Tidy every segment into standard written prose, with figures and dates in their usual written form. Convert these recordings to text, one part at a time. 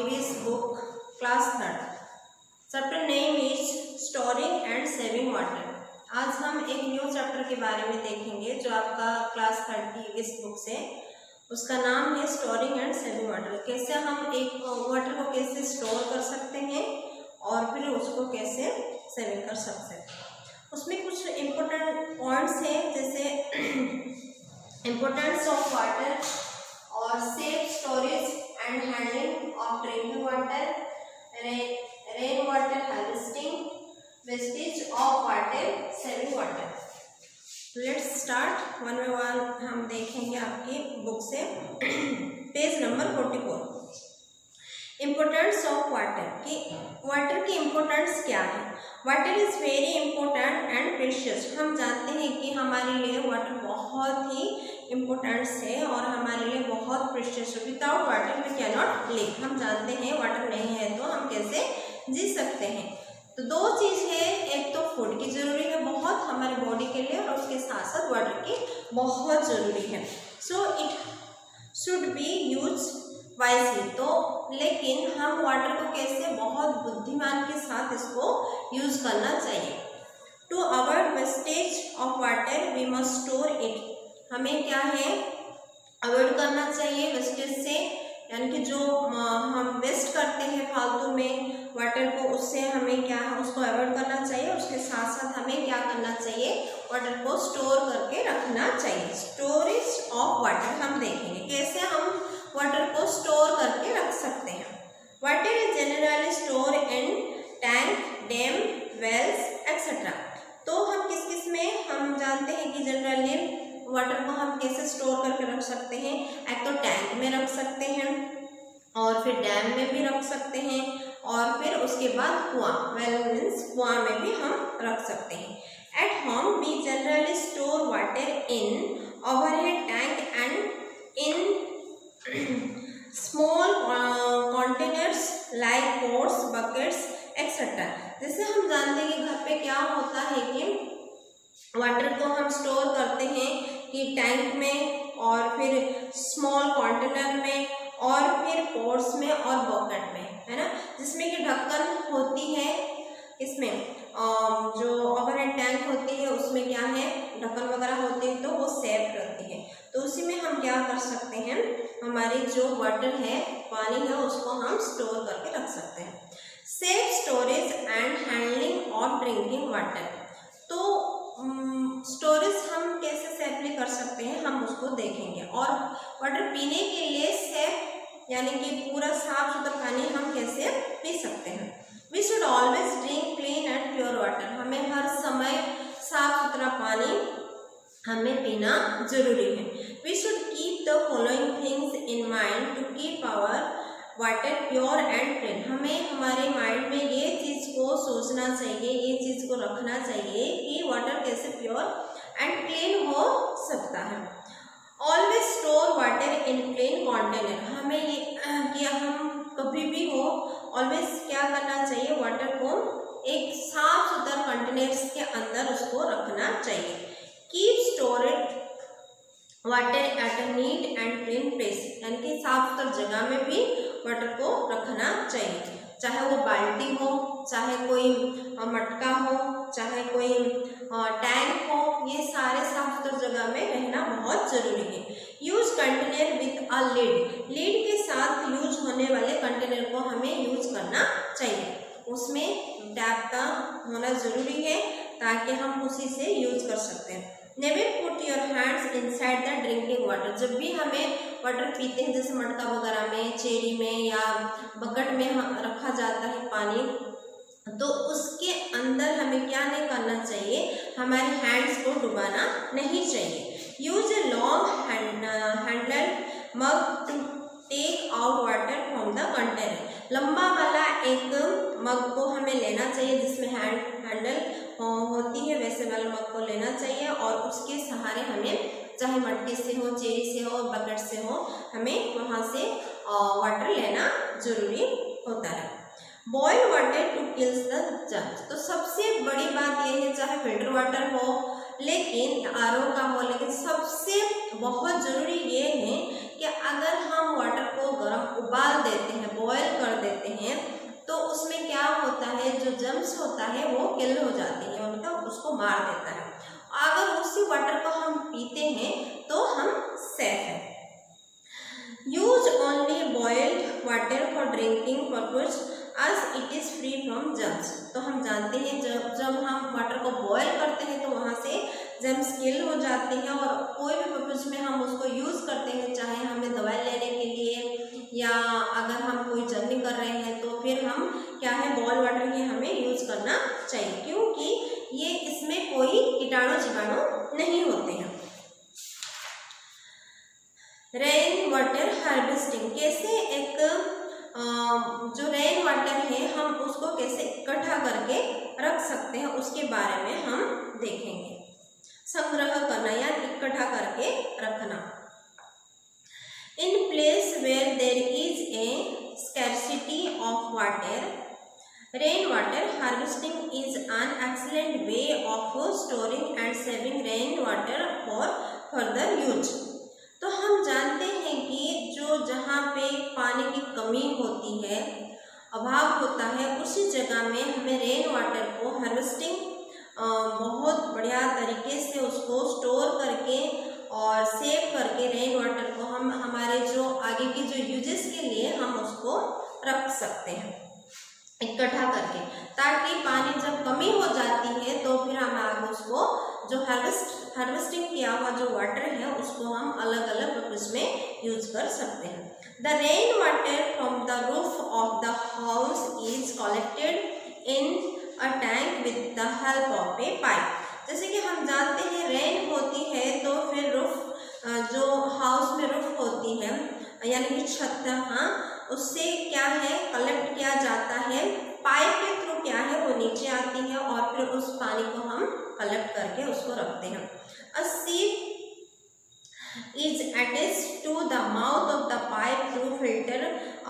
EVS book, class 3rd. Chapter name is Storing and Saving Water. आज हम एक new chapter के बारे में देखेंगे जो आपका क्लास 3rd की EVS बुक से, उसका नाम है स्टोरिंग एंड सेविंग वाटर। कैसे हम एक वाटर को कैसे स्टोर कर सकते हैं और फिर उसको कैसे सेविंग कर सकते हैं। उसमें कुछ इम्पोर्टेंट पॉइंट्स हैं, जैसे इम्पोर्टेंस ऑफ वाटर और safe storage and handling of drinking water, rain water harvesting, wastage of water, saving water. Let's start one by one. हम देखेंगे आपकी बुक से page number 44। Importance of water की, water की importance क्या है। Water is very important and precious. हम जानते हैं कि हमारे लिए वाटर बहुत ही इम्पोर्टेंस है और हमारे लिए बहुत प्रेशियस है। Without water we can not live. हम जानते हैं वाटर नहीं है तो हम कैसे जी सकते हैं। तो दो चीज़ है, एक तो फूड की ज़रूरी है बहुत हमारे बॉडी के लिए, और उसके साथ साथ वाटर की बहुत ज़रूरी है। So it should be use wisely. तो लेकिन हम वाटर को कैसे बहुत बुद्धिमान के साथ इसको यूज़ करना चाहिए। To avoid wastage of water we must store it. हमें क्या है अवॉइड करना चाहिए वेस्टेज से, यानी कि जो हम वेस्ट करते हैं फालतू में वाटर को, उससे हमें क्या है उसको अवॉइड करना चाहिए। उसके साथ साथ हमें क्या करना चाहिए, वाटर को स्टोर करके रखना चाहिए। स्टोरेज ऑफ वाटर हम देखेंगे कैसे हम वाटर को स्टोर करके रख सकते हैं। Water is generally store in tank, dam, wells etcetera. तो हम किस किस में हम जानते हैं कि जनरली वाटर को हम कैसे स्टोर करके रख सकते हैं। एक तो टैंक में रख सकते हैं और फिर डैम में भी रख सकते हैं, और फिर उसके बाद कुआं, वेल मीन्स कुआं में भी हम रख सकते हैं। At home we generally store water in overhead tank and in small containers like pots, buckets etcetera. जैसे हम जानते हैं कि घर पे क्या होता है कि वाटर को हम स्टोर करते हैं कि टैंक में और फिर स्मॉल कंटेनर में और फिर पॉट्स में और बकेट में, है ना, जिसमें कि ढक्कन होती है। इसमें जो ओवरहेड टैंक होती है उसमें क्या है ढक्कन वगैरह होती है तो वो सेफ रहती है। तो उसी में हम क्या कर सकते हैं, हमारी जो वाटर है, पानी है, उसको हम स्टोर करके रख सकते हैं। Safe storage and handling of drinking water. तो स्टोरेज हम कैसे सेफली कर सकते हैं हम उसको देखेंगे। और वाटर पीने के लिए सेफ यानी कि पूरा साफ सुथरा पानी हम कैसे पी सकते हैं। We should always drink clean and pure water. हमें हर समय साफ सुथरा पानी हमें पीना जरूरी है। We should keep the following things in mind to keep our water pure and clean. हमें हमारे माइंड में ये चीज़ को सोचना चाहिए, ये चीज़ को रखना चाहिए कि वाटर कैसे प्योर एंड क्लीन हो सकता है। Always store water in clean container. हमें ये कि हम कभी भी हो ऑलवेज क्या करना चाहिए, वाटर को एक साफ सुथरा कंटेनर्स के अंदर उसको रखना चाहिए। Keep storeyed water at a neat and clean place, यानी कि साफ सुथरा जगह में भी वाटर को रखना चाहिए। चाहे वो बाल्टी हो, चाहे कोई मटका हो, चाहे कोई टैंक हो, ये सारे साफ सुथरा जगह में रहना बहुत जरूरी है। Use container with a lid. Lid के साथ यूज होने वाले कंटेनर को हमें यूज करना चाहिए। उसमें टैप का होना जरूरी है ताकि हम उसी से यूज कर सकते हैं। Never put your hands inside the drinking water. जब भी हमें वाटर पीते हैं, जैसे मटका वगैरह में, चेरी में या बकेट में रखा जाता है पानी, तो उसके अंदर हमें क्या नहीं करना चाहिए, हमारे हैंड्स को डुबाना नहीं चाहिए। Use a long handled mug to take out water from the container. लंबा वाला एक मग को हमें लेना चाहिए जिसमें हैंडल होती है, वैसे वाला मग को लेना चाहिए, और उसके सहारे हमें चाहे मटके से हो, चेरी से हो, बकेट से हो, हमें वहाँ से वाटर लेना जरूरी होता है। Boil water to kills the germs. तो सबसे बड़ी बात यह है, चाहे फिल्टर वाटर हो, लेकिन RO का हो, लेकिन सबसे बहुत ज़रूरी ये है कि कि अगर हम वाटर को गर्म उबाल देते हैं, बॉयल कर देते हैं, तो उसमें क्या होता है, जो जर्म्स होता है वो किल हो जाते हैं, मतलब उसको मार देता है। अगर उसी वाटर को हम पीते हैं तो हम सेफ हैं। Use only boiled water for drinking purpose as it is free from germs. तो हम जानते हैं जब हम वाटर को बॉयल करते हैं तो वहाँ से जर्म्स किल हो जाते हैं, और कोई भी पर्पज में हम उसको यूज़ करते हैं, चाहे हमें दवाई लेने के लिए या अगर हम कोई जर्नी कर रहे हैं तो फिर हम क्या है, बॉयल वाटर ही हमें यूज़ करना चाहिए, क्योंकि ये इसमें कोई कीटाणु जीवाणु नहीं होते हैं। रेन वाटर हार्वेस्टिंग, कैसे एक जो रेन वाटर है हम उसको कैसे इकट्ठा करके रख सकते हैं उसके बारे में हम देखेंगे। संग्रह करना या इकट्ठा करके रखना। In place where there is a scarcity of water, rain water harvesting is an excellent way of storing and saving rain water for further use. तो हम जानते हैं कि जहाँ पे पानी की कमी होती है, अभाव होता है, उसी जगह में हमें रेन वाटर को हार्वेस्टिंग बहुत बढ़िया तरीके से उसको स्टोर करके और सेव करके रेन वाटर को हम हमारे जो आगे की जो यूजेस के लिए हम उसको रख सकते हैं इकट्ठा करके, ताकि पानी जब कमी हो जाती है तो फिर हम आगे उसको जो हार्वेस्टिंग किया हुआ जो वाटर है उसको हम अलग अलग पर्पज में यूज कर सकते हैं। The rain water from the roof of the house is collected in a tank with the help of A pipe. जैसे कि हम जानते हैं रेन होती है तो फिर रूफ जो हाउस में रूफ होती है यानी कि छत, हाँ, उससे क्या है कलेक्ट किया जाता है, पाइप के थ्रू क्या है वो नीचे आती है और फिर उस पानी को हम कलेक्ट करके उसको रखते हैं। A sieve is attached to the mouth of the pipe to filter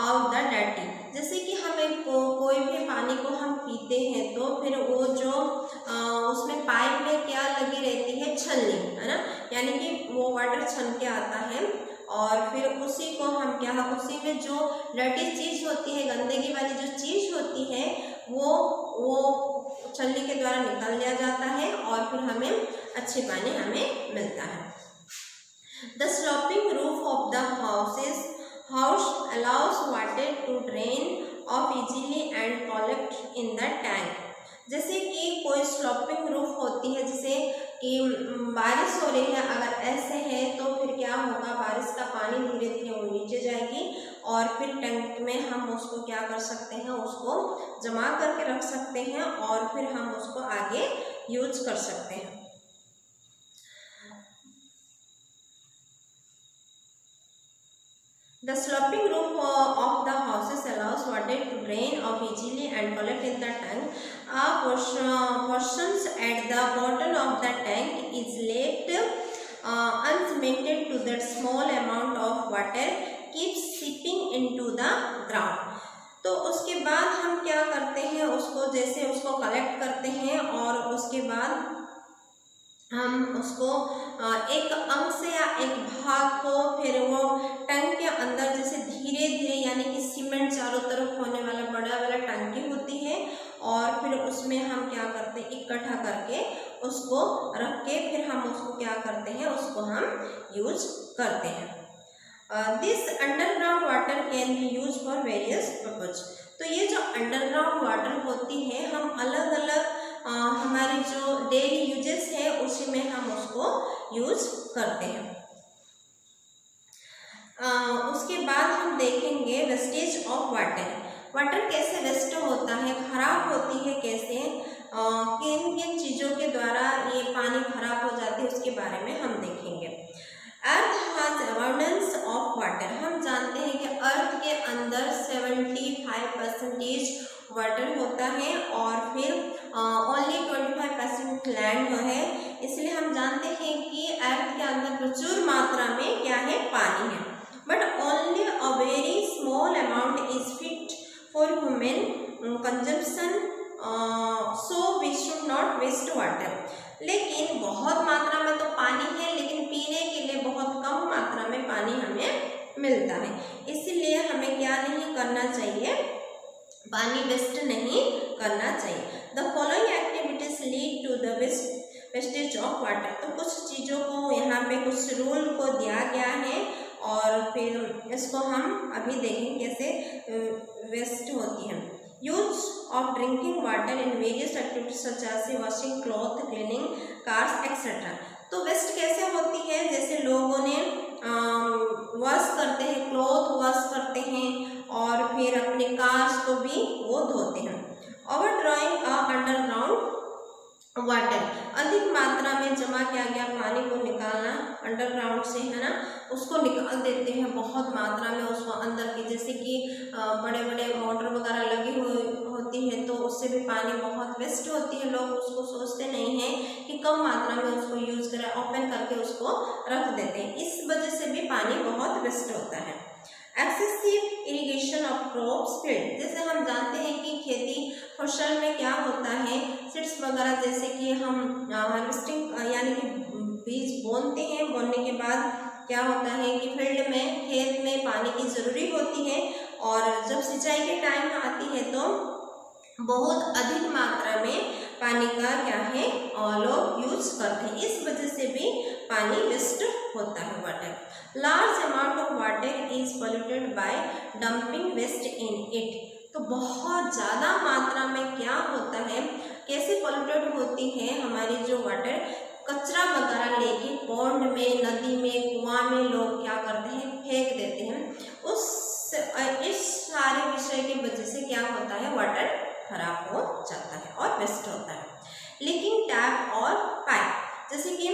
out the dirty. जैसे कि हमें कोई भी पानी को हम पीते हैं तो फिर वो जो उसमें पाइप में क्या लगी रहती है, छलनी, है ना, यानी कि वो वाटर छन के आता है और फिर उसी को हम क्या, उसी में जो डर्टी चीज़ होती है, गंदगी वाली जो चीज़ होती है वो छलनी के द्वारा निकाल लिया जाता है और फिर हमें अच्छे पानी हमें मिलता है। The sloping roof of the house allows water to drain off easily and collect in the tank। जैसे कि कोई स्लॉपिंग रूफ होती है, जैसे कि बारिश हो रही है, अगर ऐसे है तो फिर क्या होगा, बारिश का पानी धीरे धीरे वो नीचे जाएगी और फिर टैंक में हम उसको क्या कर सकते हैं, उसको जमा करके रख सकते हैं और फिर हम उसको आगे यूज कर सकते हैं। The sloping roof of the houses allows water to drain off easily and collect in the tank. A portions at the bottom of the tank is left uncemented to that small amount of water keeps seeping into the ground। तो उसके बाद हम क्या करते हैं, उसको जैसे उसको कलेक्ट करते हैं और उसके बाद हम उसको एक अंश या एक भाग को फिर वो टैंक के अंदर जैसे धीरे धीरे, यानी कि सीमेंट चारों तरफ होने वाला बड़ा वाला टंकी होती है और फिर उसमें हम क्या करते हैं, इकट्ठा करके उसको रख के फिर हम उसको क्या करते हैं, उसको हम यूज करते हैं। This underground water can be use for various purpose. तो ये जो अंडरग्राउंड वाटर होती है हम अलग अलग हमारे जो डेली यूजेस है उसी में हम उसको यूज करते हैं। उसके बाद हम देखेंगे वेस्टेज ऑफ वाटर। वाटर कैसे वेस्ट होता है, खराब होती है कैसे, किन किन चीज़ों के द्वारा ये पानी खराब हो जाती है उसके बारे में हम देखेंगे। Earth has abundance of water. हम जानते हैं कि अर्थ के अंदर 75% वाटर होता है और फिर ओनली 25% लैंड है, इसलिए हम जानते हैं कि अर्थ के अंदर प्रचुर मात्रा में क्या है, पानी है। But only a very small amount is fit for human consumption, so we should not waste water. लेकिन बहुत मात्रा में तो पानी है, लेकिन पीने के लिए बहुत कम मात्रा में पानी हमें मिलता है। इसीलिए हमें क्या नहीं करना चाहिए, पानी वेस्ट नहीं करना चाहिए। The following activities lead to the wastage of water. तो कुछ चीज़ों को यहाँ पे कुछ रूल को दिया गया है और फिर इसको हम अभी देखें कैसे वेस्ट होती है। Use of drinking water in various activities such as washing cloth, cleaning cars etcetera. तो वेस्ट कैसे होती है, जैसे लोगों ने वॉश करते हैं, क्लॉथ वॉश करते हैं और फिर अपने कार्स को भी वो धोते हैं। ओवर ड्रॉइंग अंडरग्राउंड वाटर, अधिक मात्रा में जमा किया गया पानी को निकालना अंडरग्राउंड से, है ना, उसको निकाल देते हैं बहुत मात्रा में उसको अंदर की, जैसे कि बड़े बड़े मोटर वगैरह लगी हुई होती है तो उससे भी पानी बहुत वेस्ट होती है। लोग उसको सोचते नहीं हैं कि कम मात्रा में उसको यूज करें, ओपन करके उसको रख देते हैं, इस वजह से भी पानी बहुत वेस्ट होता है। Excessive irrigation of crops field, जैसे हम जानते हैं कि खेती फसल में क्या होता है, सीड्स वगैरह जैसे कि हम हार्वेस्टिंग यानी कि बीज बोनते हैं, बोने के बाद क्या होता है कि फील्ड में खेत में पानी की ज़रूरी होती है और जब सिंचाई के टाइम आती है तो बहुत अधिक मात्रा में पानी का क्या है लोग यूज करते हैं, इस वजह से भी पानी वेस्ट होता है water. Large amount of water is polluted by dumping waste in it. तो बहुत ज़्यादा मात्रा में क्या होता है, कैसे पोल्यूटेड होती है हमारी जो वाटर, कचरा वगैरह लेके पौंड में, नदी में, कुआं में लोग क्या करते हैं, फेंक देते हैं। इस सारे विषय की वजह से क्या होता है, वाटर खराब हो जाता है और वेस्ट होता है। लीकिंग टैप और पाइप, जैसे कि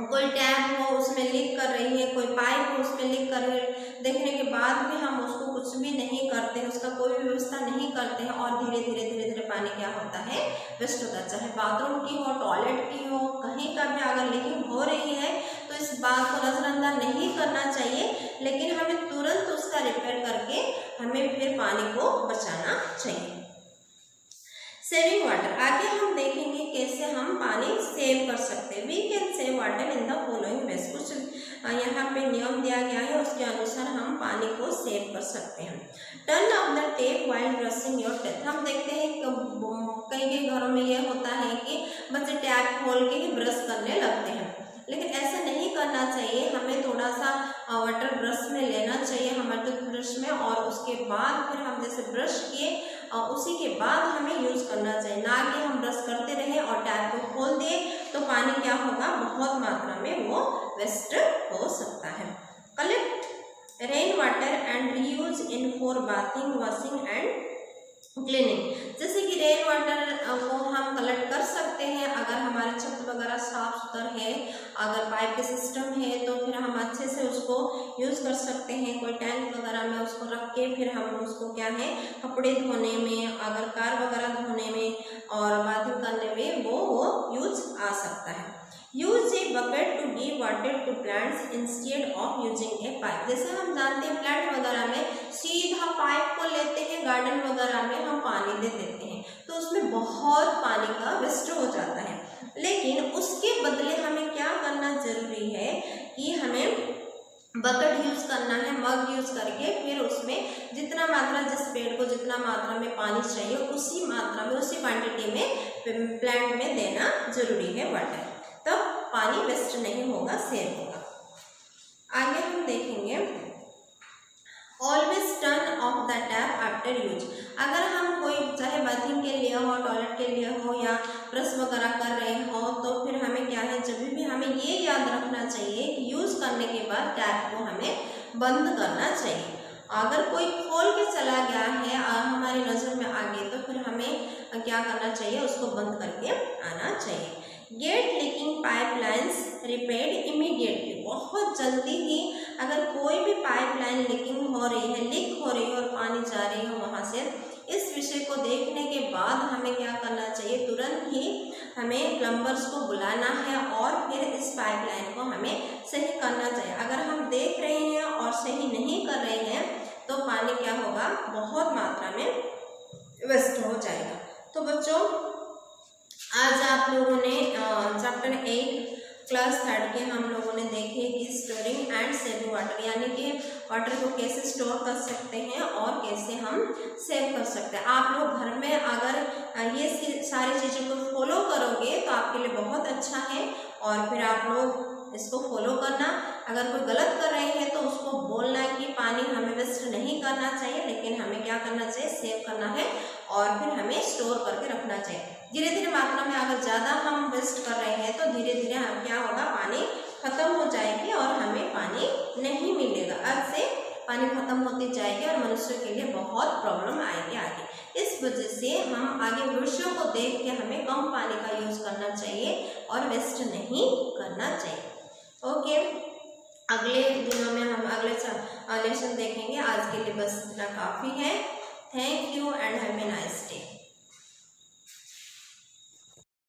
कोई टैप हो उसमें लीक कर रही है, कोई पाइप हो उसमें लीक कर रही है, देखने के बाद भी हम उसको कुछ भी नहीं करते हैं, उसका कोई भी व्यवस्था नहीं करते हैं और धीरे धीरे पानी क्या होता है, वेस्ट होता है। चाहे बाथरूम की हो, टॉयलेट की हो, कहीं का भी अगर लीकिंग हो रही है तो इस बात को नजरअंदाज नहीं करना चाहिए, लेकिन हमें तुरंत उसका रिपेयर करके हमें फिर पानी को बचाना चाहिए। सेविंग वाटर, आगे हम देखेंगे कैसे हम पानी सेव कर सकते हैं। We can save water in the following ways, कुछ यहाँ पे नियम दिया गया है, उसके अनुसार हम पानी को सेव कर सकते हैं। Turn off the tape while brushing your teeth, हम देखते हैं कई घरों में ये होता है कि बच्चे टैप खोल के ही ब्रश करने लगते हैं, लेकिन ऐसा नहीं करना चाहिए। हमें थोड़ा सा वाटर ब्रश में लेना चाहिए हमारे टूथब्रश में और उसके बाद फिर हम जैसे ब्रश किए उसी के बाद हमें यूज़ करना चाहिए, ना कि हम ब्रश करते रहे और टैप को खोल दिए तो पानी क्या होगा, बहुत मात्रा में वो वेस्ट हो सकता है। Collect rain water and reuse in for bathing, washing and cleaning, जैसे कि रेन वाटर को हम कलेक्ट कर सकते हैं अगर हमारे छत वगैरह साफ सुथरा है, अगर पाइप के सिस्टम है तो फिर हम अच्छे से उसको यूज़ कर सकते हैं। कोई टैंक वगैरह में उसको रख के फिर हम उसको क्या है कपड़े धोने में, अगर कार वगैरह धोने में और बाथिंग करने में वो यूज आ सकता है। Use a bucket to give water to plants instead of using a pipe, जैसे हम जानते हैं प्लांट वगैरह में सीधा पाइप को लेते हैं, गार्डन वगैरह में हम पानी दे देते हैं तो उसमें बहुत पानी का वेस्ट हो जाता है, लेकिन उसके बदले हमें क्या करना जरूरी है कि हमें बकेट यूज करना है, मग यूज करके फिर उसमें जितना मात्रा, जिस पेड़ को जितना मात्रा में पानी चाहिए उसी मात्रा में, उसी क्वांटिटी में प्लांट में देना जरूरी है वाटर, तब पानी वेस्ट नहीं होगा, सेव होगा। आगे हम देखेंगे always turn off the tap after use, अगर हम कोई चाहे बाथिंग के लिए हो, टॉयलेट के लिए हो या ब्रश वगैरह कर रहे हो तो फिर हमें क्या है, जब भी हमें ये याद रखना चाहिए कि यूज़ करने के बाद टैप को हमें बंद करना चाहिए। अगर कोई खोल के चला गया है और हमारी नज़र में आ गई तो फिर हमें क्या करना चाहिए, उसको बंद करके आना चाहिए। Get leaking pipelines repaired immediately, बहुत जल्दी ही अगर कोई भी पाइपलाइन लीकिंग हो रही है, लीक हो रही है और पानी जा रही है वहाँ से, इस विषय को देखने के बाद हमें क्या करना चाहिए, तुरंत ही हमें प्लम्बर्स को बुलाना है और फिर इस पाइपलाइन को हमें सही करना चाहिए। अगर हम देख रहे हैं और सही नहीं कर रहे हैं तो पानी क्या होगा, बहुत मात्रा में वेस्ट हो जाएगा। तो बच्चों आज आप लोगों ने चैप्टर 8 क्लास थर्ड के हम लोगों ने देखे कि स्टोरिंग एंड सेविंग वाटर, यानी कि वाटर को कैसे स्टोर कर सकते हैं और कैसे हम सेव कर सकते हैं। आप लोग घर में अगर ये सारी चीज़ों को फॉलो करोगे तो आपके लिए बहुत अच्छा है, और फिर आप लोग इसको फॉलो करना। अगर कोई गलत कर रहे हैं तो उसको बोलना कि पानी हमें वेस्ट नहीं करना चाहिए, लेकिन हमें क्या करना चाहिए, सेव करना है और फिर हमें स्टोर करके रखना चाहिए। धीरे धीरे मात्रा में अगर ज़्यादा हम वेस्ट कर रहे हैं तो धीरे धीरे हम क्या होगा, पानी खत्म हो जाएगी और हमें पानी नहीं मिलेगा। आज से पानी खत्म होती जाएगी और मनुष्य के लिए बहुत प्रॉब्लम आएगी आगे। इस वजह से हम आगे भविष्यों को देख के हमें कम पानी का यूज़ करना चाहिए और वेस्ट नहीं करना चाहिए। ओके, अगले दिनों में हम अगले लेसन देखेंगे। आज के लिए बस इतना काफ़ी है। Thank you and have a nice day.